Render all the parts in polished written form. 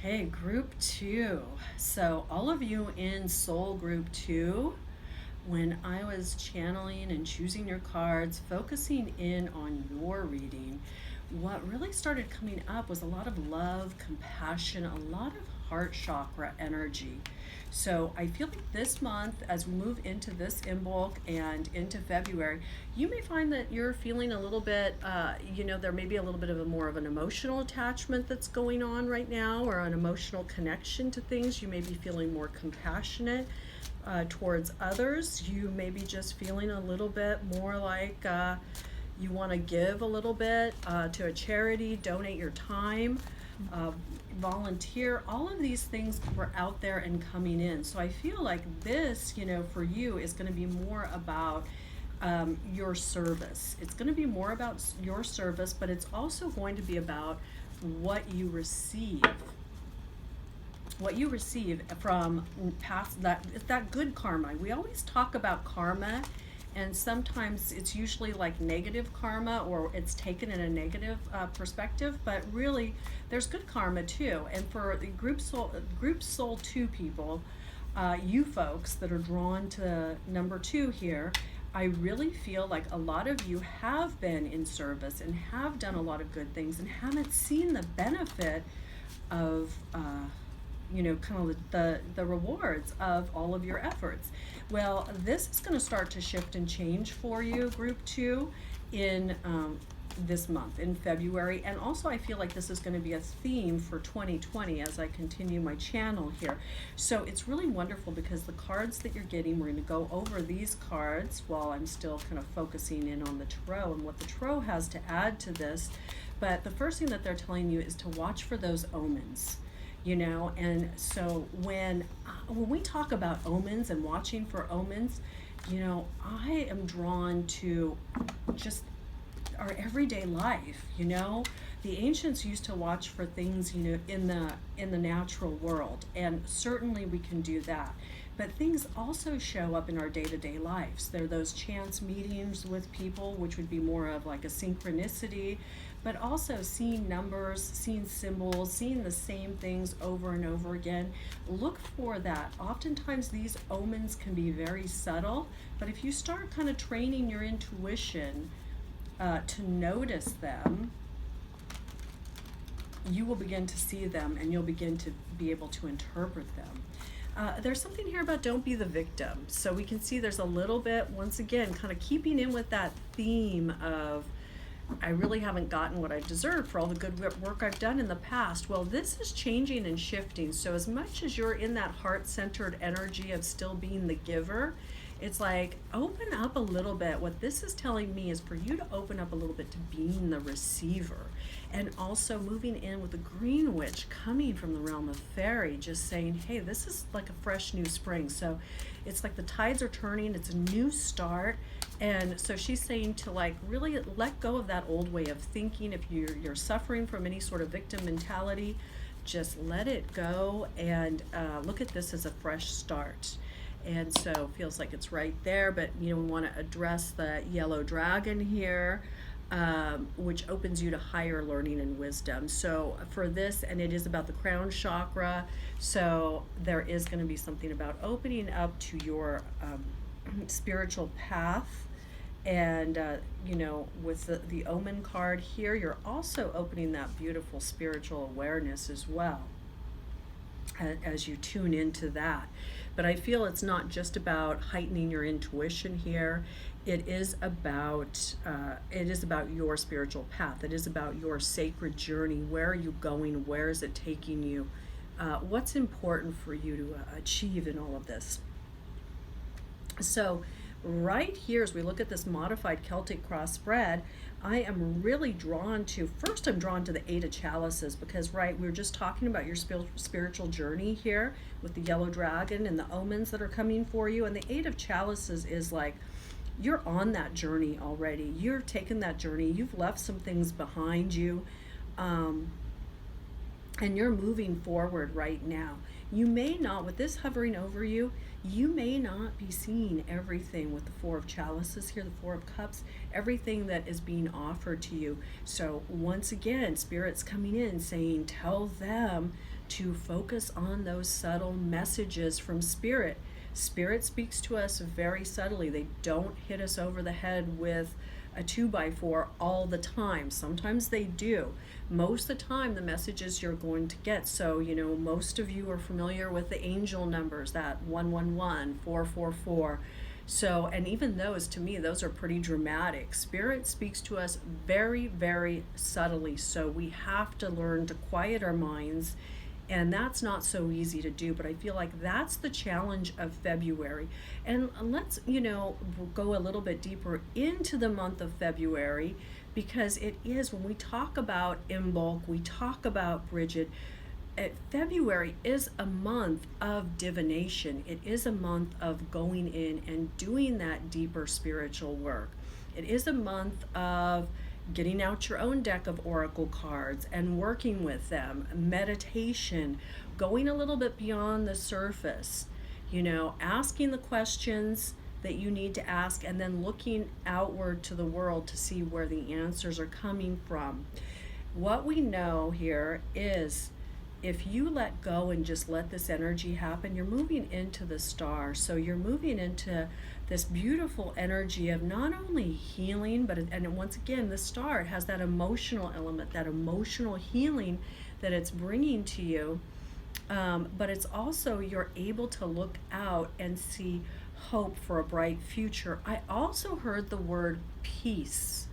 Okay, group two. So, all of you in soul group two, when I was channeling and choosing your cards, focusing in on your reading, what really started coming up was a lot of love, compassion, a lot of heart chakra energy. So I feel like this month, as we move into this Imbolc and into February, you may find that you're feeling a little bit, there may be a little bit of a more of an emotional attachment that's going on right now, or an emotional connection to things. You may be feeling more compassionate towards others. You may be just feeling a little bit more like you want to give a little bit to a charity, donate your time, uh, volunteer. All of these things were out there and coming in. So I feel like this, for you is going to be more about your service. It's going to be more about your service, but it's also going to be about what you receive. What you receive from past that good karma. We always talk about karma, and sometimes it's usually like negative karma, or it's taken in a negative perspective, but really there's good karma too. And for the group soul 2 people, you folks that are drawn to number 2 here, I really feel like a lot of you have been in service and have done a lot of good things and haven't seen the benefit of kind of the rewards of all of your efforts. Well, this is going to start to shift and change for you, group 2, in this month, in February. And also I feel like this is going to be a theme for 2020 as I continue my channel here. So it's really wonderful because the cards that you're getting, we're going to go over these cards while I'm still kind of focusing in on the tarot and what the tarot has to add to this. But the first thing that they're telling you is to watch for those omens. And so when we talk about omens and watching for omens, I am drawn to just our everyday life. The ancients used to watch for things, in the natural world, and certainly we can do that. But things also show up in our day-to-day lives. There are those chance meetings with people, which would be more of like a synchronicity, but also seeing numbers, seeing symbols, seeing the same things over and over again. Look for that. Oftentimes these omens can be very subtle, but if you start kind of training your intuition to notice them, you will begin to see them and you'll begin to be able to interpret them. There's something here about don't be the victim. So we can see there's a little bit, once again, kind of keeping in with that theme of, I really haven't gotten what I deserve for all the good work I've done in the past. Well, this is changing and shifting. So as much as you're in that heart-centered energy of still being the giver, it's like, open up a little bit. What this is telling me is for you to open up a little bit to being the receiver. And also moving in with the Green Witch coming from the realm of fairy, just saying, hey, this is like a fresh new spring. So it's like the tides are turning, it's a new start. And so she's saying to like really let go of that old way of thinking. If you're suffering from any sort of victim mentality, just let it go and look at this as a fresh start. And so feels like it's right there, but we want to address the yellow dragon here, which opens you to higher learning and wisdom. So for this, and it is about the crown chakra, so there is going to be something about opening up to your spiritual path. And with the omen card here, you're also opening that beautiful spiritual awareness as well as you tune into that. But I feel it's not just about heightening your intuition here. It is about your spiritual path. It is about your sacred journey. Where are you going? Where is it taking you? What's important for you to achieve in all of this? So right here, as we look at this modified Celtic cross spread, I am really drawn to, first I'm drawn to the 8 of chalices, because we were just talking about your spiritual journey here with the yellow dragon and the omens that are coming for you. And the 8 of chalices is like, you're on that journey already. You're taken that journey. You've left some things behind you. And you're moving forward right now. You may not, with this hovering over you, you may not be seeing everything with the 4 of chalices here, the 4 of cups, everything that is being offered to you. So once again, Spirit's coming in saying, tell them to focus on those subtle messages from Spirit. Spirit speaks to us very subtly. They don't hit us over the head with a 2x4 all the time. Sometimes they do. Most of the time, the messages you're going to get. So, most of you are familiar with the angel numbers, that 111, 444. So, and even those, to me, those are pretty dramatic. Spirit speaks to us very, very subtly. So we have to learn to quiet our minds, and that's not so easy to do, but I feel like that's the challenge of February. And let's, go a little bit deeper into the month of February, because it is, when we talk about Imbolc, we talk about Bridget, February is a month of divination. It is a month of going in and doing that deeper spiritual work. It is a month of getting out your own deck of oracle cards and working with them, meditation, going a little bit beyond the surface, asking the questions that you need to ask, and then looking outward to the world to see where the answers are coming from. What we know here is, if you let go and just let this energy happen, you're moving into the star. So you're moving into this beautiful energy of not only healing, and once again, the star, it has that emotional element, that emotional healing that it's bringing to you. But it's also, you're able to look out and see hope for a bright future. I also heard the word peace,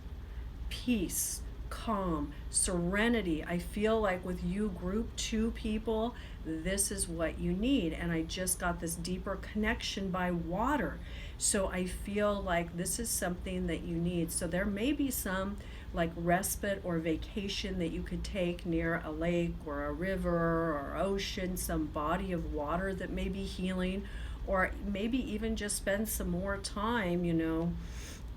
calm, serenity. I feel like with you group 2 people, this is what you need. And I just got this deeper connection by water. So I feel like this is something that you need. So there may be some like respite or vacation that you could take near a lake or a river or ocean, some body of water that may be healing, or maybe even just spend some more time,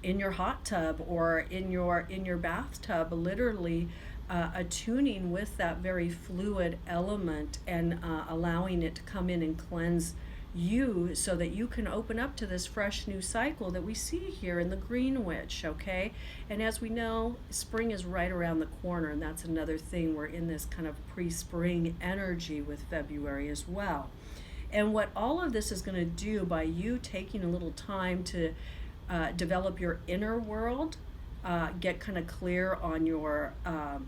in your hot tub or in your bathtub, literally attuning with that very fluid element, and allowing it to come in and cleanse you, so that you can open up to this fresh new cycle that we see here in the Green Witch. Okay, and as we know, spring is right around the corner, and that's another thing. We're in this kind of pre-spring energy with February as well. And what all of this is going to do, by you taking a little time to develop your inner world, get kind of clear on your, I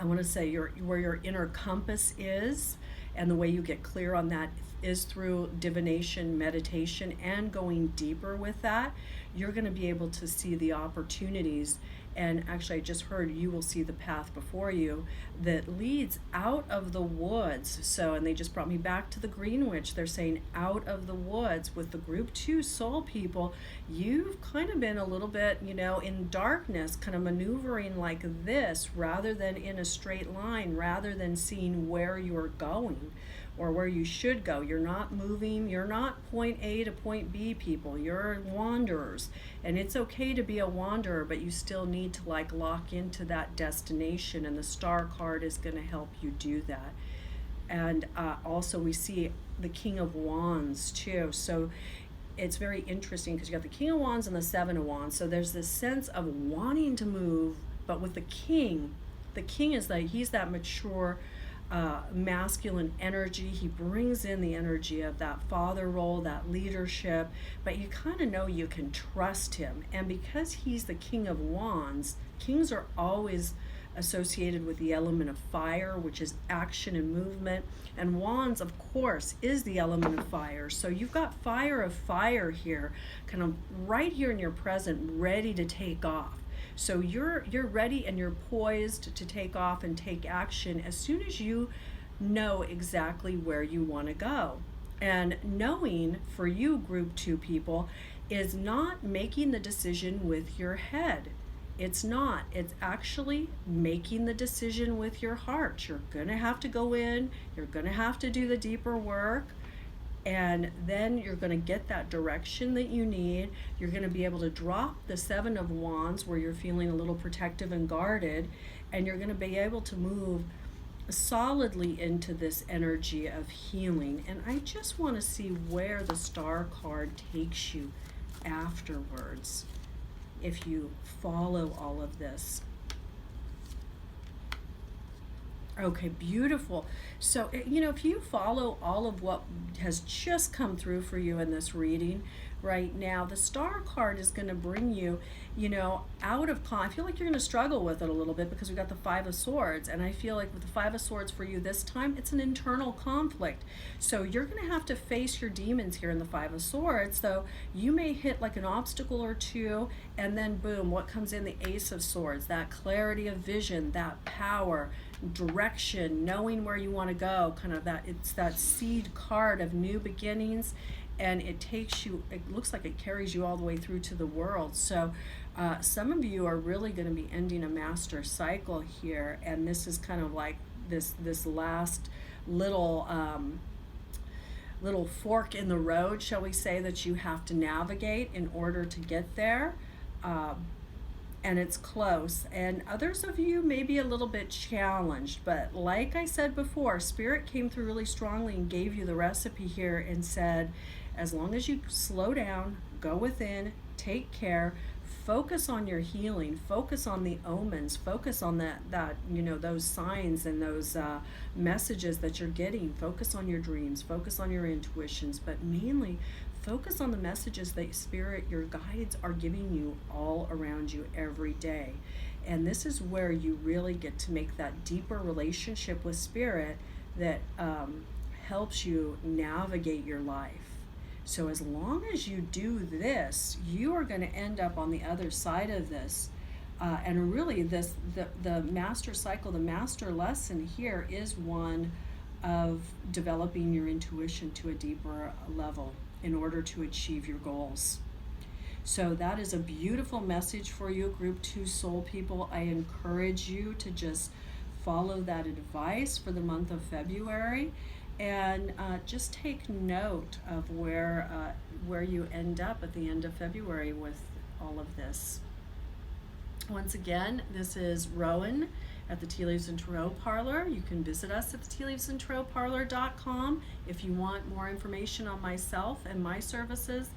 want to say, where your inner compass is, and the way you get clear on that is through divination, meditation, and going deeper with that. You're going to be able to see the opportunities, and actually I just heard you will see the path before you that leads out of the woods. So, and they just brought me back to the Green Witch. They're saying out of the woods with the group 2 soul people. You've kind of been a little bit, in darkness, kind of maneuvering like this, rather than in a straight line, rather than seeing where you're going or where you should go. You're not moving, you're not point A to point B people, you're wanderers. And it's okay to be a wanderer, but you still need to lock into that destination, and the star card is going to help you do that. And also we see the King of Wands too. So it's very interesting, because you got the King of Wands and the 7 of Wands. So there's this sense of wanting to move, but with the king is like, he's that mature, masculine energy. He brings in the energy of that father role, that leadership, but you kind of know you can trust him. And because he's the King of Wands, kings are always associated with the element of fire, which is action and movement. And Wands, of course, is the element of fire. So you've got fire here, kind of right here in your present, ready to take off. So you're ready and you're poised to take off and take action as soon as you know exactly where you want to go. And knowing, for you group 2 people, is not making the decision with your head. It's not. It's actually making the decision with your heart. You're going to have to go in. You're going to have to do the deeper work. And then you're going to get that direction that you need. You're going to be able to drop the 7 of Wands, where you're feeling a little protective and guarded. And you're going to be able to move solidly into this energy of healing. And I just want to see where the star card takes you afterwards, if you follow all of this. Okay, beautiful. So, if you follow all of what has just come through for you in this reading right now, the star card is going to bring you, out of I feel like you're going to struggle with it a little bit because we got the Five of Swords, and I feel like with the Five of Swords for you this time, it's an internal conflict. So, you're going to have to face your demons here in the Five of Swords. So, you may hit like an obstacle or two, and then boom, what comes in? The Ace of Swords, that clarity of vision, that power, direction, knowing where you want to go, kind of that, it's that seed card of new beginnings, and it looks like it carries you all the way through to the world. So some of you are really going to be ending a master cycle here, and this is kind of like this last little fork in the road, shall we say, that you have to navigate in order to get there. And it's close, and others of you may be a little bit challenged, but like I said before, Spirit came through really strongly and gave you the recipe here and said, as long as you slow down, go within, take care, focus on your healing, focus on the omens, focus on that those signs and those messages that you're getting, focus on your dreams, focus on your intuitions, but mainly focus on the messages that Spirit, your guides, are giving you all around you every day. And this is where you really get to make that deeper relationship with Spirit that helps you navigate your life. So as long as you do this, you are going to end up on the other side of this. And really, the master cycle, the master lesson here is one of developing your intuition to a deeper level in order to achieve your goals. So that is a beautiful message for you, Group 2 soul people. I encourage you to just follow that advice for the month of February, and just take note of where you end up at the end of February with all of this. Once again, this is Rowan at the Tea Leaves and Tarot Parlor. You can visit us at the tealeavesandtarotparlor.com. If you want more information on myself and my services,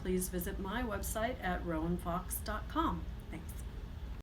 please visit my website at rowanfox.com. Thanks.